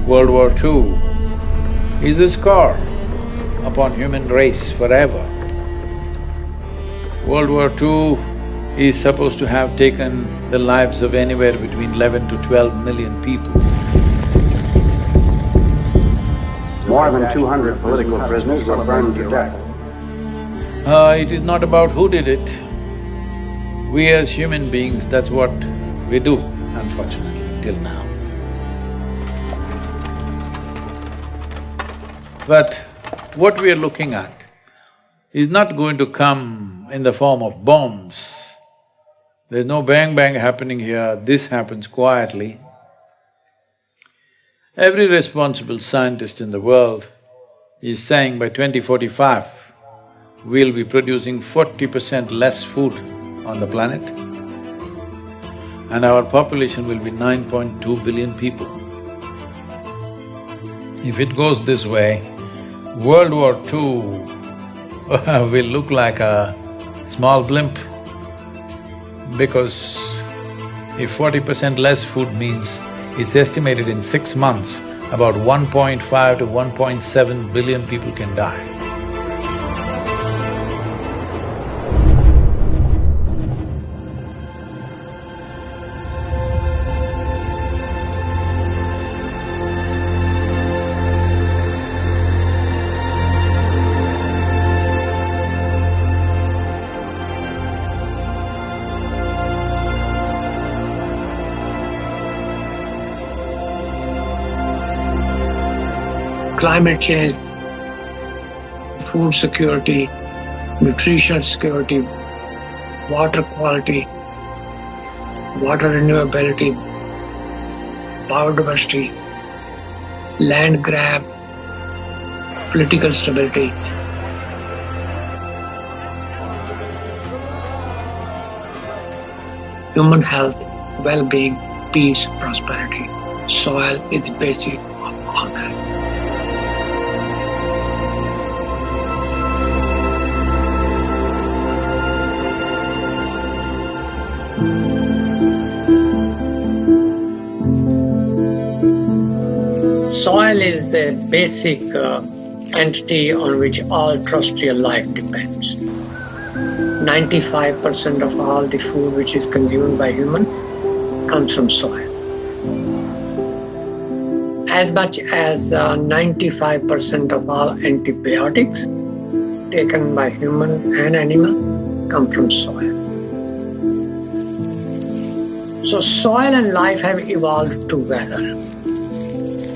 World War II is a scar upon human race forever. World War II is supposed to have taken the lives of anywhere between 11 to 12 million people. More than 200 political prisoners were burned to death. It is not about who did it. We as human beings, that's what we do, unfortunately, till now. But what we are looking at is not going to come in the form of bombs. There's no bang-bang happening here, this happens quietly. Every responsible scientist in the world is saying by 2045, we'll be producing 40% less food on the planet and our population will be 9.2 billion people. If it goes this way, World War II will look like a small blimp, because if 40% less food means it's estimated in 6 months, about 1.5 to 1.7 billion people can die. Climate change, food security, nutrition security, water quality, water renewability, biodiversity, land grab, political stability. Human health, well-being, peace, prosperity. Soil is the basic of all that. Soil is a basic entity on which all terrestrial life depends. 95% of all the food which is consumed by human comes from soil. As much as 95% of all antibiotics taken by human and animal come from soil. So soil and life have evolved together.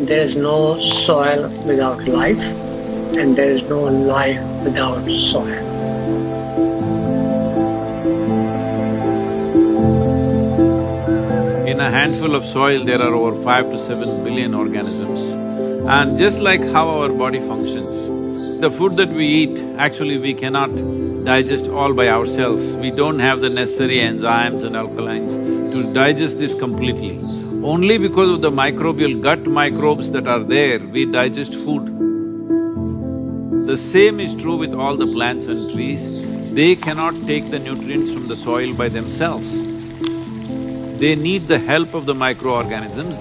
There is no soil without life, and there is no life without soil. In a handful of soil, there are over 5 to 7 billion organisms. And just like how our body functions, the food that we eat, actually we cannot digest all by ourselves. We don't have the necessary enzymes and alkalines to digest this completely. Only because of the microbial gut microbes that are there, we digest food. The same is true with all the plants and trees. They cannot take the nutrients from the soil by themselves. They need the help of the microorganisms.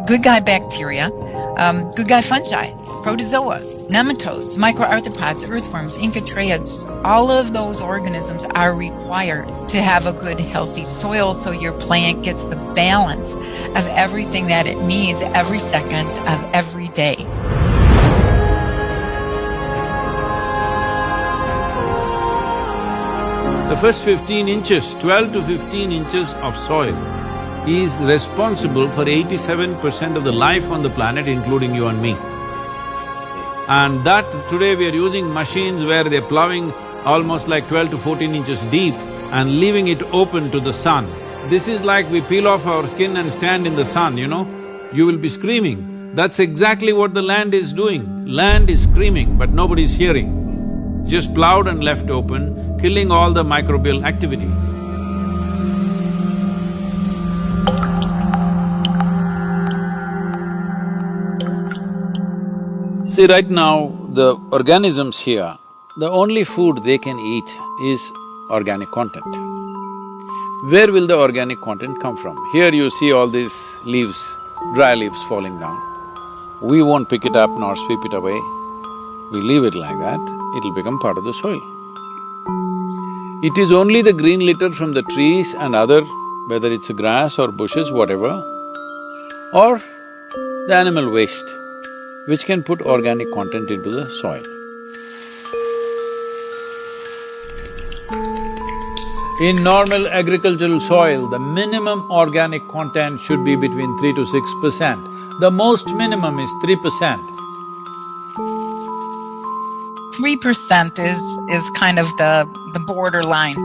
Good guy bacteria, good guy fungi, protozoa, nematodes, microarthropods, earthworms, incatrioids, all of those organisms are required to have a good, healthy soil so your plant gets the balance of everything that it needs every second of every day. The first 15 inches, 12 to 15 inches of soil is responsible for 87% of the life on the planet, including you and me. And that today we are using machines where they're plowing almost like 12 to 14 inches deep and leaving it open to the sun. This is like we peel off our skin and stand in the sun, you know? You will be screaming. That's exactly what the land is doing. Land is screaming, but nobody's hearing. Just plowed and left open, killing all the microbial activity. See, right now, the organisms here, the only food they can eat is organic content. where will the organic content come from? Here you see all these leaves, dry leaves falling down. We won't pick it up nor sweep it away. We leave it like that, it'll become part of the soil. It is only the green litter from the trees and other, whether it's grass or bushes, whatever, or the animal waste, which can put organic content into the soil. In normal agricultural soil, the minimum organic content should be between 3 to 6%. The most minimum is 3%. 3% is kind of the borderline,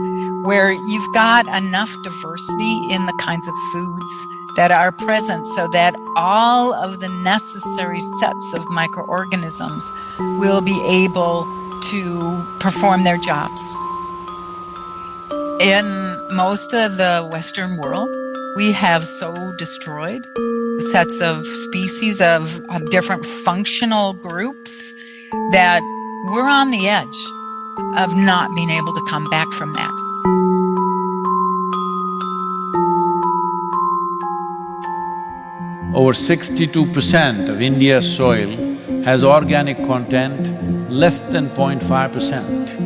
where you've got enough diversity in the kinds of foods that are present so that all of the necessary sets of microorganisms will be able to perform their jobs. In most of the Western world, we have so destroyed sets of species of different functional groups that we're on the edge of not being able to come back from that. Over 62% of India's soil has organic content less than 0.5%.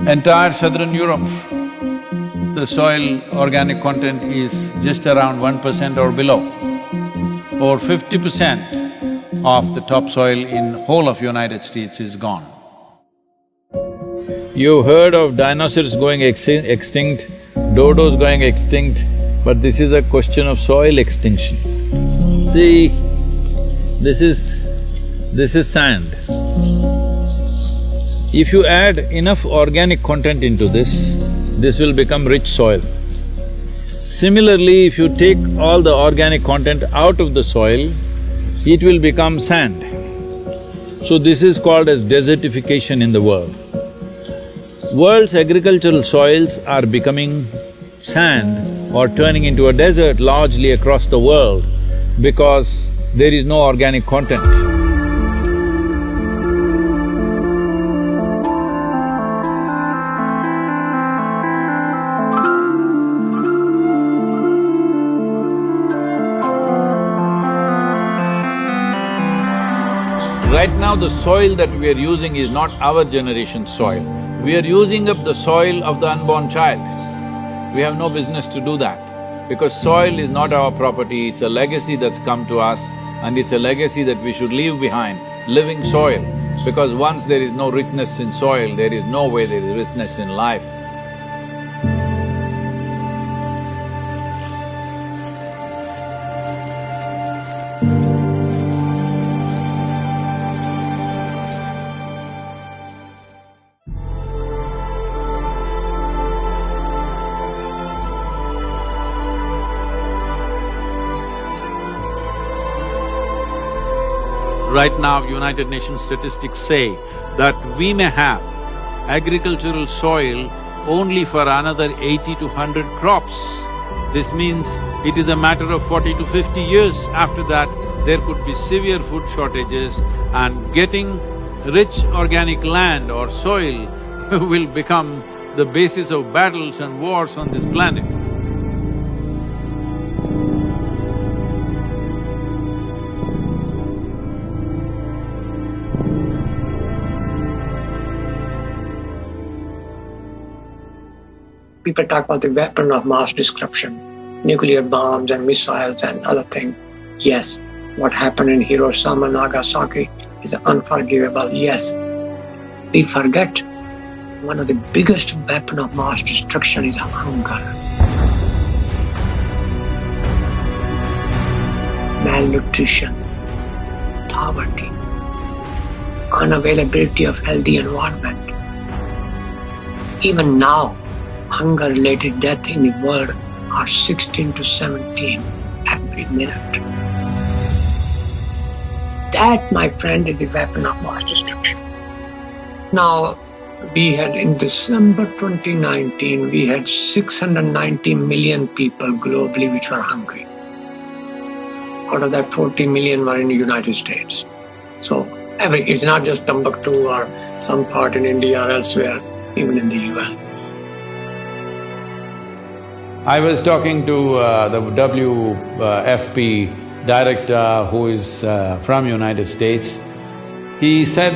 Entire southern Europe, the soil organic content is just around 1% or below. Over 50% of the topsoil in whole of United States is gone. You heard of dinosaurs going extinct, dodos going extinct, but this is a question of soil extinction. See, this is sand. If you add enough organic content into this will become rich soil. Similarly, if you take all the organic content out of the soil, it will become sand. So this is called as desertification in the world. World's agricultural soils are becoming sand or turning into a desert largely across the world because there is no organic content. Right now, the soil that we are using is not our generation's soil. We are using up the soil of the unborn child. We have no business to do that, because soil is not our property, it's a legacy that's come to us, and it's a legacy that we should leave behind, living soil. Because once there is no richness in soil, there is no way there is richness in life. Right now, United Nations statistics say that we may have agricultural soil only for another 80 to 100 crops. This means it is a matter of 40 to 50 years. After that, there could be severe food shortages, and getting rich organic land or soil will become the basis of battles and wars on this planet. People talk about the weapon of mass destruction, nuclear bombs and missiles and other things. Yes, what happened in Hiroshima and Nagasaki is unforgivable, yes. We forget one of the biggest weapons of mass destruction is hunger. Malnutrition, poverty, unavailability of healthy environment. Even now, hunger-related death in the world are 16 to 17 every minute. That, my friend, is the weapon of mass destruction. Now, we had in December 2019, we had 690 million people globally which were hungry. Out of that, 40 million were in the United States. So, it's not just Timbuktu or some part in India or elsewhere. even in the US. I was talking to the WFP director who is from United States. He said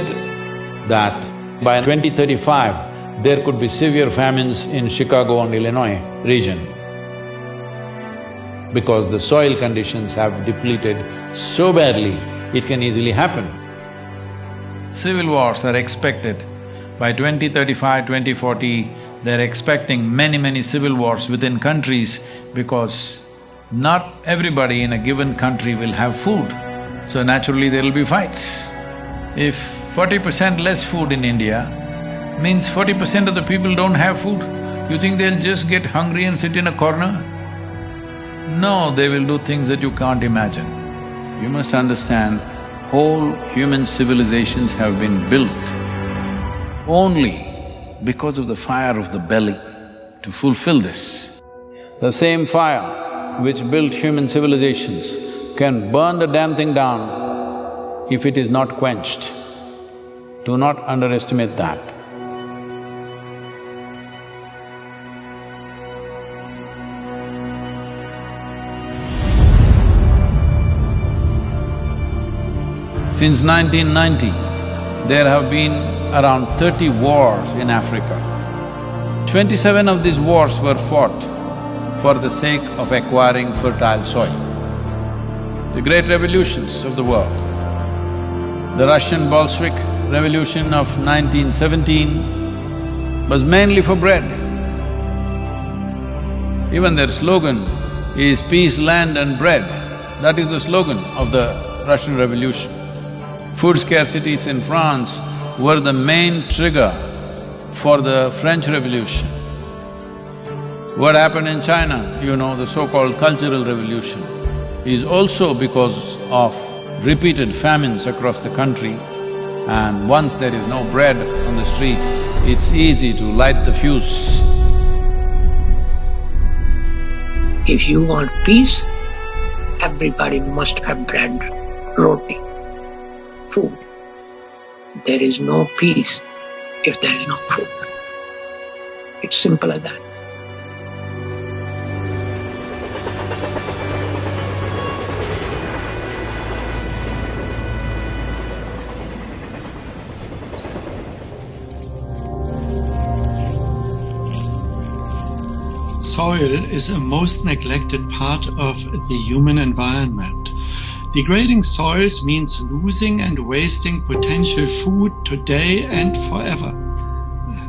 that by 2035, there could be severe famines in Chicago and Illinois region because the soil conditions have depleted so badly, it can easily happen. Civil wars are expected. By 2035, 2040, they're expecting many civil wars within countries because not everybody in a given country will have food, so naturally there'll be fights. If 40% less food in India means 40% of the people don't have food, you think they'll just get hungry and sit in a corner? No, they will do things that you can't imagine. You must understand, whole human civilizations have been built only because of the fire of the belly to fulfill this. The same fire which built human civilizations can burn the damn thing down if it is not quenched. Do not underestimate that. Since 1990, there have been around 30 wars in Africa. 27 of these wars were fought for the sake of acquiring fertile soil. The great revolutions of the world. The Russian Bolshevik Revolution of 1917 was mainly for bread. Even their slogan is peace, land and bread. That is the slogan of the Russian Revolution. Food scarcities in France were the main trigger for the French Revolution. What happened in China, you know, the so-called Cultural Revolution, is also because of repeated famines across the country, and once there is no bread on the street, it's easy to light the fuse. If you want peace, everybody must have bread, roti, food. There is no peace if there is no food. It's simple as that. Soil is a most neglected part of the human environment. Degrading soils means losing and wasting potential food today and forever.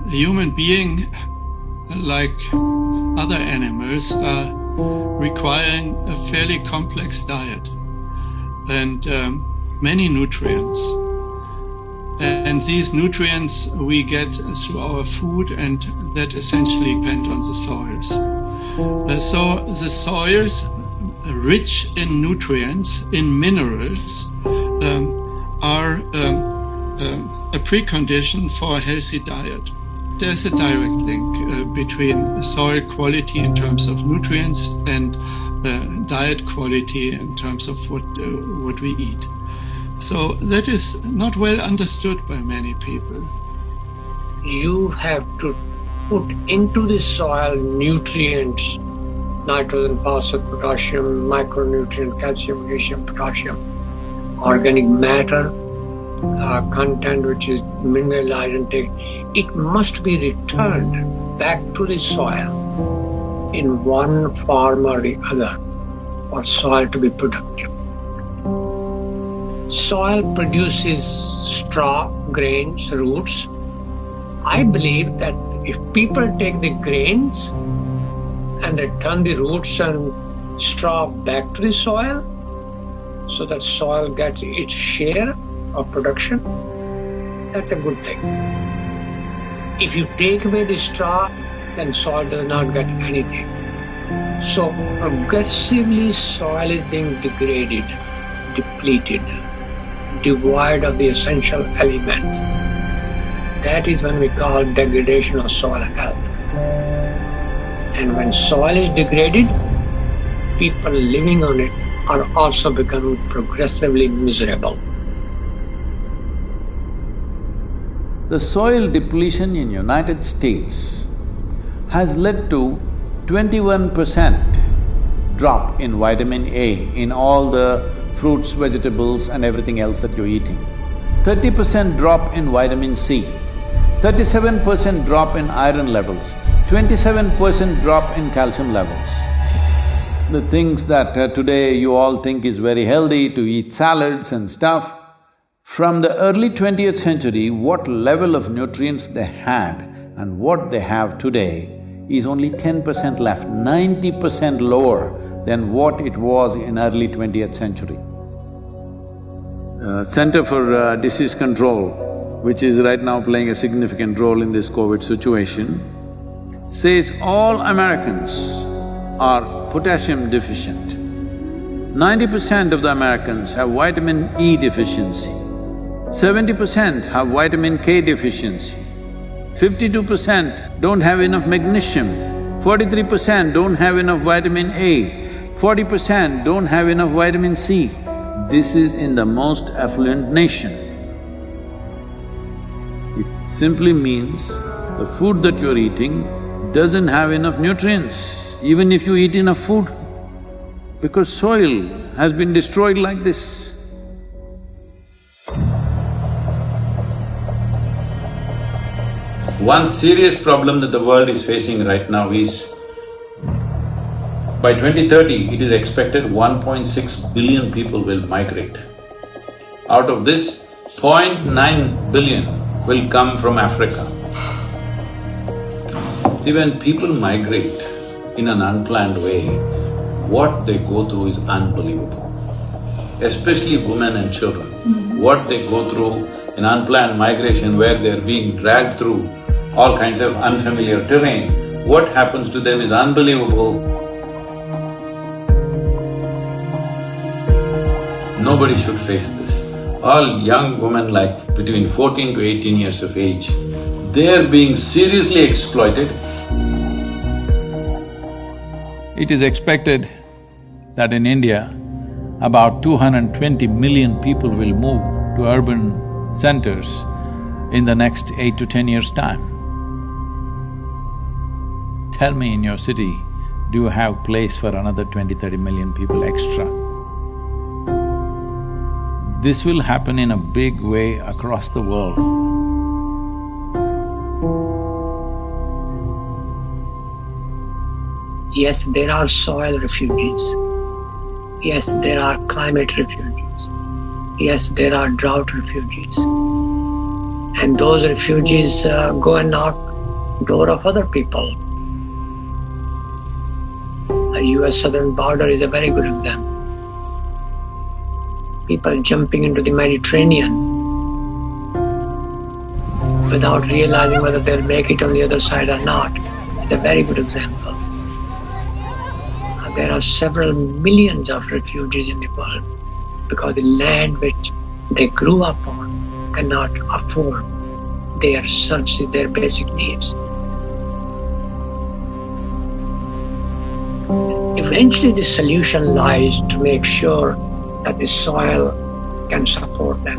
A human being, like other animals, are requiring a fairly complex diet and many nutrients. And these nutrients we get through our food, and that essentially depend on the soils. So the soils, rich in nutrients, in minerals, are a precondition for a healthy diet. There's a direct link between soil quality in terms of nutrients and diet quality in terms of what we eat. So that is not well understood by many people. You have to put into the soil nutrients, nitrogen, phosphorus, potassium, micronutrient, calcium, magnesium, potassium, organic matter, content which is mineralized intake. It must be returned back to the soil in one form or the other for soil to be productive. Soil produces straw, grains, roots. I believe that if people take the grains and return the roots and straw back to the soil, so that soil gets its share of production, that's a good thing. If you take away the straw, then soil does not get anything. So progressively soil is being degraded, depleted, devoid of the essential elements. That is when we call degradation of soil health. And when soil is degraded, people living on it are also becoming progressively miserable. The soil depletion in United States has led to 21% drop in vitamin A in all the fruits, vegetables and everything else that you're eating. 30% drop in vitamin C, 37% drop in iron levels, 27% drop in calcium levels. The things that today you all think is very healthy to eat salads and stuff, from the early 20th century, what level of nutrients they had and what they have today is only 10% left, 90% lower than what it was in early 20th century. Center for Disease Control, which is right now playing a significant role in this COVID situation, says all Americans are potassium deficient. 90% of the Americans have vitamin E deficiency, 70% have vitamin K deficiency, 52% don't have enough magnesium, 43% don't have enough vitamin A, 40% don't have enough vitamin C. This is in the most affluent nation. It simply means the food that you're eating doesn't have enough nutrients, even if you eat enough food, because soil has been destroyed like this. One serious problem that the world is facing right now is, by 2030, it is expected 1.6 billion people will migrate. Out of this, 0.9 billion will come from Africa. See, when people migrate in an unplanned way, what they go through is unbelievable. Especially women and children. What they go through in unplanned migration where they're being dragged through all kinds of unfamiliar terrain, what happens to them is unbelievable. Nobody should face this. All young women like between 14 to 18 years of age, they're being seriously exploited. It is expected that in India, about 220 million people will move to urban centers in the next 8 to 10 years' time. Tell me, in your city, do you have place for another 20-30 million people extra? This will happen in a big way across the world. Yes, there are soil refugees. Yes, there are climate refugees. Yes, there are drought refugees. And those refugees go and knock door of other people. The US southern border is a very good example. People jumping into the Mediterranean without realizing whether they'll make it on the other side or not. It's a very good example. There are several millions of refugees in the world because the land which they grew up on cannot afford their services, their basic needs. Eventually the solution lies to make sure that the soil can support them.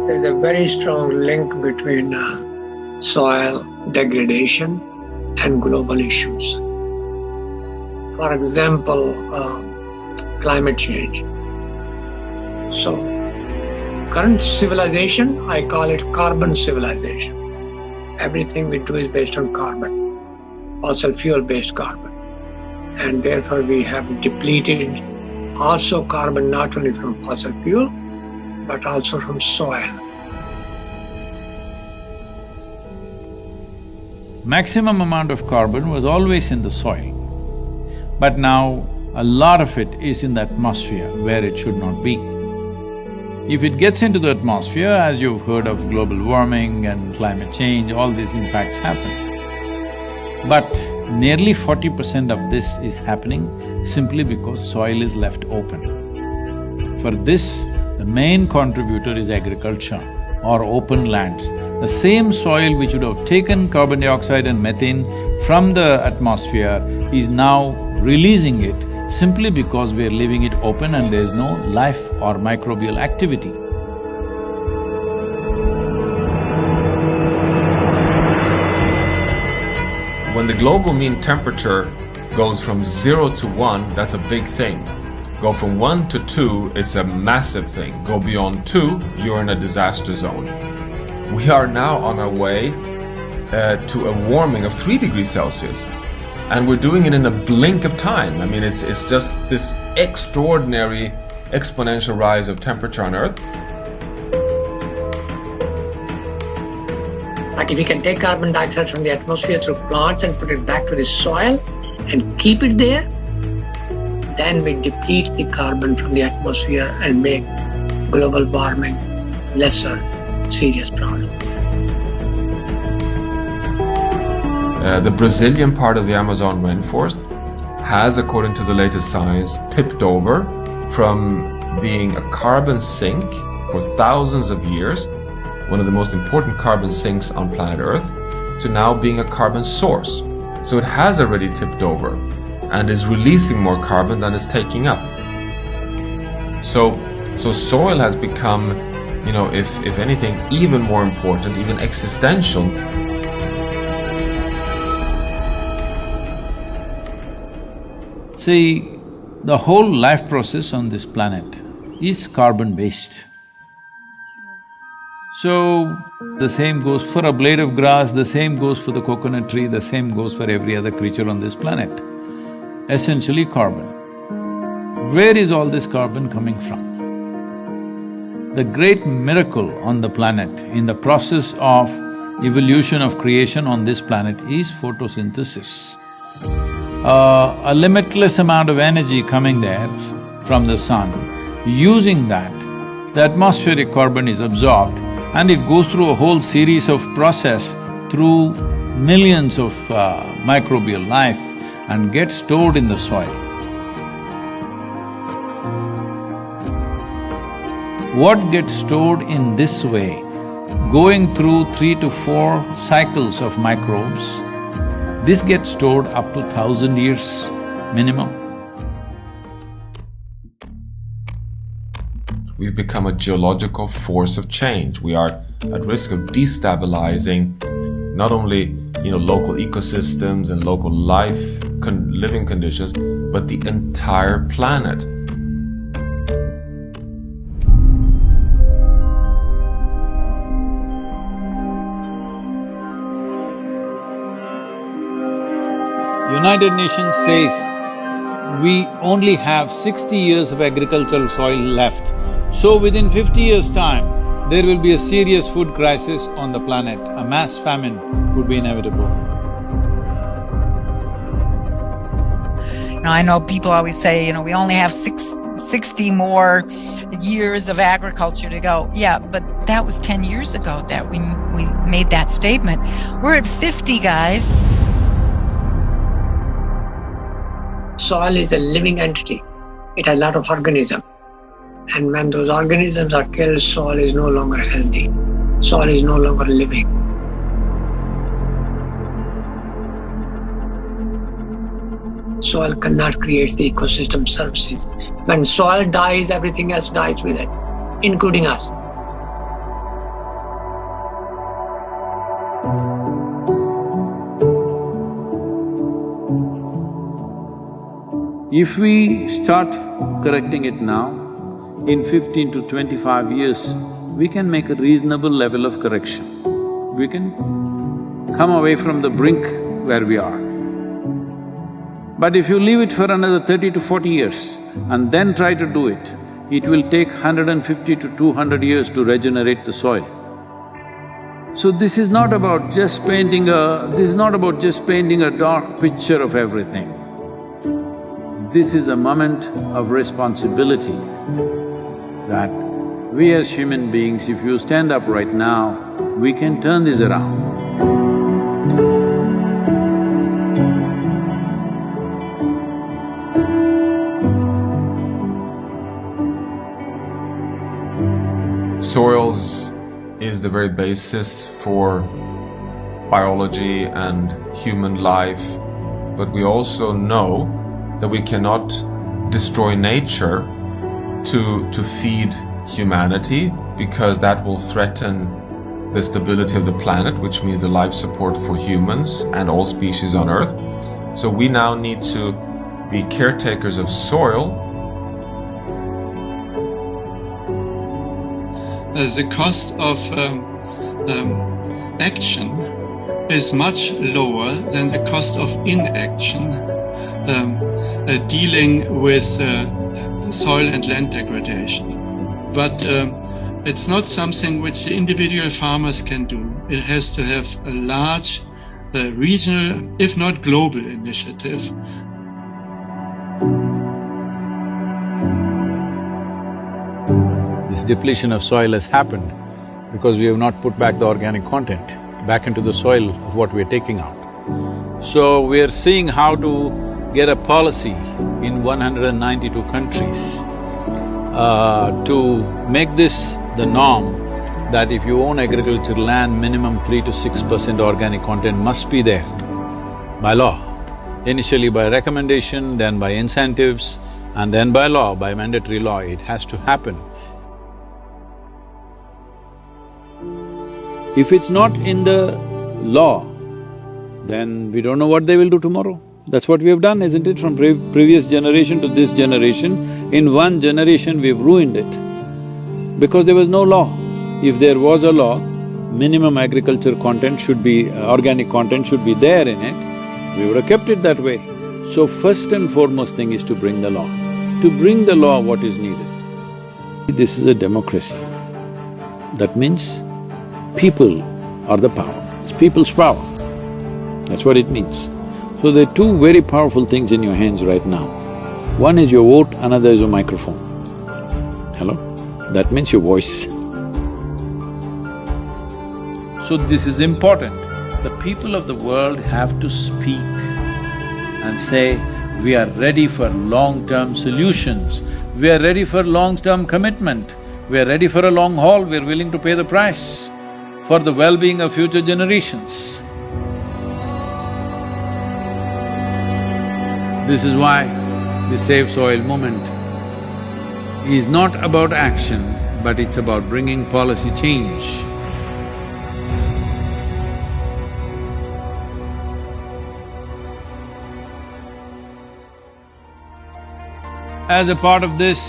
There is a very strong link between soil degradation and global issues. For example, climate change. So, current civilization, I call it carbon civilization. Everything we do is based on carbon, fossil fuel-based carbon. And therefore we have depleted also carbon not only from fossil fuel, but also from soil. Maximum amount of carbon was always in the soil, but now a lot of it is in the atmosphere where it should not be. If it gets into the atmosphere, as you've heard of global warming and climate change, all these impacts happen. But nearly 40% of this is happening simply because soil is left open. For this, the main contributor is agriculture. or open lands. The same soil which would have taken carbon dioxide and methane from the atmosphere is now releasing it simply because we are leaving it open and there is no life or microbial activity. When the global mean temperature goes from 0 to 1, that's a big thing. Go from 1 to 2, it's a massive thing. Go beyond 2, you're in a disaster zone. We are now on our way to a warming of 3 degrees Celsius. And we're doing it in a blink of time. I mean, it's just this extraordinary exponential rise of temperature on Earth. But if we can take carbon dioxide from the atmosphere through plants and put it back to the soil and keep it there, then we deplete the carbon from the atmosphere and make global warming lesser serious problem. The Brazilian part of the Amazon rainforest has, according to the latest science, tipped over from being a carbon sink for thousands of years, one of the most important carbon sinks on planet Earth, to now being a carbon source. So it has already tipped over and is releasing more carbon than it's taking up. So soil has become, if anything, even more important, even existential. See, the whole life process on this planet is carbon-based. So, the same goes for a blade of grass, the same goes for the coconut tree, the same goes for every other creature on this planet. Essentially carbon. Where is all this carbon coming from? The great miracle on the planet, in the process of evolution of creation on this planet, is photosynthesis. A limitless amount of energy coming there from the sun. Using that, the atmospheric carbon is absorbed and it goes through a whole series of process through millions of microbial life and gets stored in the soil. What gets stored in this way, going through 3 to 4 cycles of microbes, this gets stored up to 1,000 years minimum. We've become a geological force of change. We are at risk of destabilizing not only, local ecosystems and local living conditions, but the entire planet. United Nations says we only have 60 years of agricultural soil left. So within 50 years' time, there will be a serious food crisis on the planet. A mass famine would be inevitable. Now, I know people always say, we only have 60 more years of agriculture to go. Yeah, but that was 10 years ago that we made that statement. We're at 50, guys. Soil is a living entity. It has a lot of organisms. And when those organisms are killed, soil is no longer healthy. Soil is no longer living. Soil cannot create the ecosystem services. When soil dies, everything else dies with it, including us. If we start correcting it now, in 15 to 25 years, we can make a reasonable level of correction. We can come away from the brink where we are. But if you leave it for another 30 to 40 years and then try to do it, it will take 150 to 200 years to regenerate the soil. So this is not about just painting a dark picture of everything. This is a moment of responsibility that we as human beings, if you stand up right now, we can turn this around. Soils is the very basis for biology and human life, but we also know that we cannot destroy nature to feed humanity, because that will threaten the stability of the planet, which means the life support for humans and all species on Earth. So we now need to be caretakers of soil. The cost of action is much lower than the cost of inaction, dealing with soil and land degradation. But it's not something which the individual farmers can do. It has to have a large regional, if not global, initiative. This depletion of soil has happened because we have not put back the organic content back into the soil of what we are taking out. So we are seeing how to get a policy in 192 countries to make this the norm, that if you own agricultural land, minimum 3 to 6% organic content must be there by law. Initially by recommendation, then by incentives, and then by law, by mandatory law, it has to happen. If it's not in the law, then we don't know what they will do tomorrow. That's what we have done, isn't it? From previous generation to this generation, in one generation we've ruined it because there was no law. If there was a law, minimum agriculture content should be… organic content should be there in it, we would have kept it that way. So first and foremost thing is to bring the law. To bring the law, what is needed? This is a democracy. That means people are the power, it's people's power. That's what it means. So there are two very powerful things in your hands right now. One is your vote, another is your microphone. Hello? That means your voice. So this is important. The people of the world have to speak and say, we are ready for long-term solutions, we are ready for long-term commitment, we are ready for a long haul, we are willing to pay the price for the well-being of future generations. This is why the Save Soil movement is not about action, but it's about bringing policy change. As a part of this,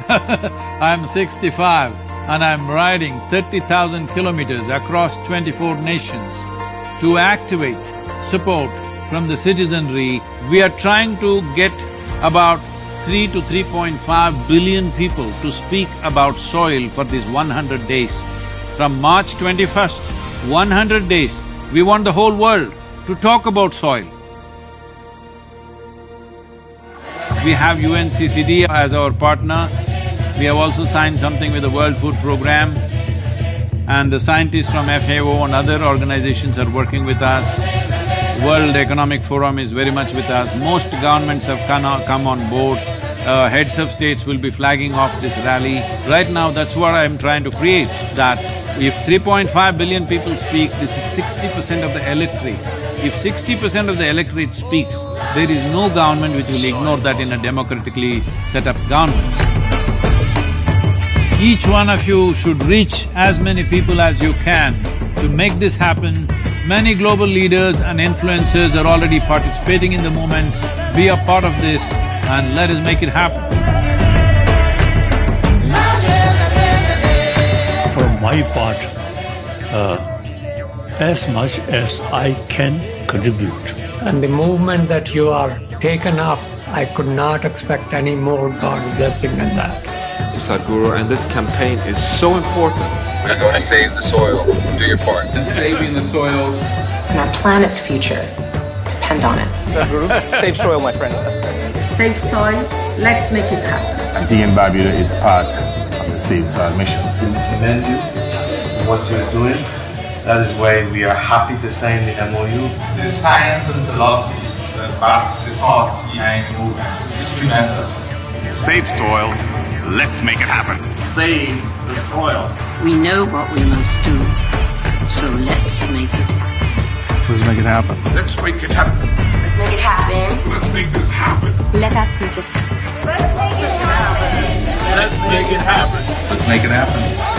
I'm 65 and I'm riding 30,000 kilometers across 24 nations to activate support from the citizenry. We are trying to get about 3 to 3.5 billion people to speak about soil for these 100 days. From March 21st, 100 days, we want the whole world to talk about soil. We have UNCCD as our partner. We have also signed something with the World Food Programme, and the scientists from FAO and other organizations are working with us. World Economic Forum is very much with us. Most governments have come on board. Heads of states will be flagging off this rally. Right now, that's what I'm trying to create, that if 3.5 billion people speak, this is 60% of the electorate. If 60% of the electorate speaks, there is no government which will ignore that in a democratically set up government. Each one of you should reach as many people as you can to make this happen. Many global leaders and influencers are already participating in the movement. Be a part of this and let us make it happen. For my part, as much as I can contribute. And the movement that you are taken up, I could not expect any more God's blessing than that. Sadhguru, and this campaign is so important. We're going to save the soil. Do your part. And saving the soils. And our planet's future depend on it. Save soil, my friend. Save soil, let's make it happen. GM Barbuda is part of the Save Soil mission. We commend you for what you're doing. That is why we are happy to sign the MOU. The science and philosophy that backs the thought behind the movement is tremendous. Save soil, let's make it happen. Save the soil. We know what we must do, so let's make it happen. Let's make it happen. Let's make it happen. Let's make it happen. Let's make this happen. Let us make it happen. Let's make it happen. Let's make it happen.